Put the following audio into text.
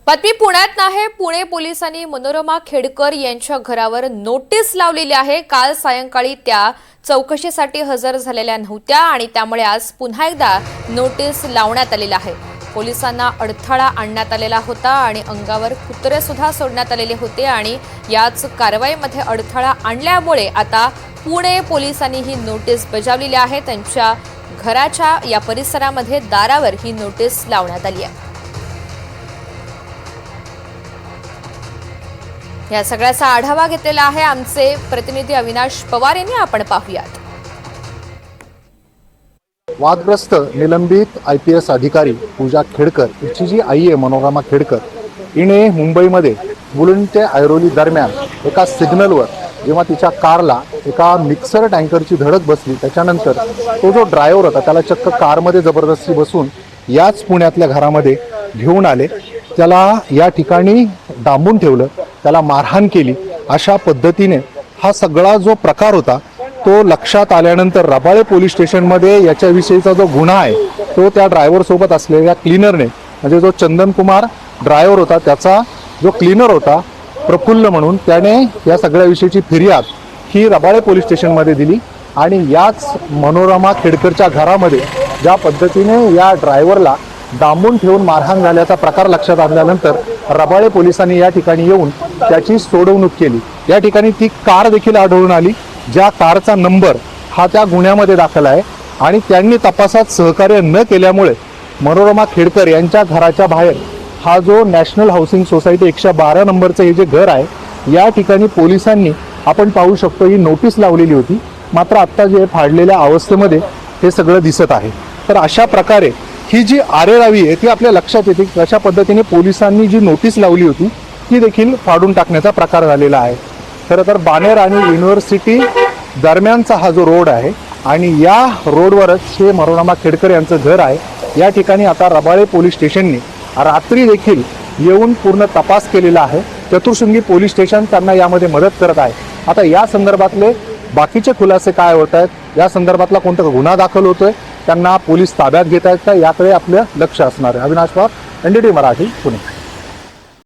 बातमी पुण्यात आहे। पुणे पोलिसांनी मनोरमा खेडकर यांच्या घरावर नोटीस लावलेली आहे। काल सायंकाळी त्या चौकशीसाठी हजर झालेल्या नव्हत्या आणि त्यामुळे आज पुन्हा एकदा नोटीस लावण्यात आलेली आहे। पोलिसांना अडथळा आणण्यात आलेला होता आणि अंगावर कुत्रे सुद्धा सोडण्यात आलेले होते आणि याच कारवाईमध्ये अडथळा आणल्यामुळे आता पुणे पोलिसांनी ही नोटीस बजावलेली आहे। त्यांच्या घराच्या या परिसरामध्ये दारावर ही नोटीस लावण्यात आली आहे। या सगळ्याचा आढावा घेतलेला आहे आमचे प्रतिनिधी अविनाश पवार यांनी। आपण पाहूयात। वादग्रस्त निलंबित IPS अधिकारी पूजा खेडकर हिची जी आई आहे मनोरमा खेडकर हिने मुंबईमध्ये मुलुंड ते ऐरोली दरम्यान एका सिग्नलवर जेव्हा तिच्या कारला एका मिक्सर टँकरची धडक बसली त्याच्यानंतर तो जो ड्रायव्हर होता त्याला चक्क कारमध्ये जबरदस्ती बसून याच पुण्यातल्या घरामध्ये घेऊन आले। त्याला या ठिकाणी डांबून ठेवलं, त्याला मारहाण केली। अशा पद्धतीने हा सगळा जो प्रकार होता तो लक्षात आल्यानंतर रबाळे पोलीस स्टेशनमध्ये याच्याविषयीचा जो गुन्हा आहे तो त्या ड्रायव्हर सोबत असलेल्या क्लीनरने म्हणजे जो चंदन कुमार ड्रायव्हर होता त्याचा जो क्लीनर होता प्रफुल्ल म्हणून त्याने या सगळ्याविषयीची फिर्याद ही रबाळे पोलीस स्टेशनमध्ये दिली आणि याच मनोरमा खेडकरच्या घरामध्ये ज्या पद्धतीने या ड्रायव्हरला डांबून ठेवून मारहाण झाल्याचा प्रकार लक्षात आल्यानंतर रबाळे पोलिसांनी या ठिकाणी येऊन त्याची सोडवणूक केली। या ठिकाणी ती कार देखील आढळून आली ज्या कारचा नंबर हा त्या गुन्ह्यामध्ये दाखल आहे आणि त्यांनी तपासात सहकार्य न केल्यामुळे मनोरमा खेडकर यांच्या घराच्या बाहेर हा जो नॅशनल हाऊसिंग सोसायटी 112 नंबरचं हे जे घर आहे या ठिकाणी पोलिसांनी आपण पाहू शकतो ही नोटीस लावलेली होती। मात्र आता जे फाडलेल्या अवस्थेमध्ये हे सगळं दिसत आहे। तर अशा प्रकारे ही जी आरेरावी आहे ती आपल्या लक्षात येते की कशा पद्धतीने पोलिसांनी जी नोटीस लावली होती ती देखील फाडून टाकण्याचा प्रकार झालेला आहे। खरं तर बाणेर आणि युनिव्हर्सिटी दरम्यानचा हा जो रोड आहे आणि या रोडवरच हे मनोरमा खेडकर यांचं घर आहे। या ठिकाणी आता रबाळे पोलीस स्टेशनने रात्री देखील येऊन पूर्ण तपास केलेला आहे। चतुर्शृंगी पोलीस स्टेशन त्यांना यामध्ये मदत करत आहे। आता या संदर्भातले बाकीचे खुलासे काय होत आहेत, या संदर्भातला कोणता गुन्हा दाखल होतोय, त्यांना पोलीस ताब्यात घेत आहेत का, याकडे आपलं लक्ष असणार आहे। अविनाश पवार, NDTV मराठी, पुणे।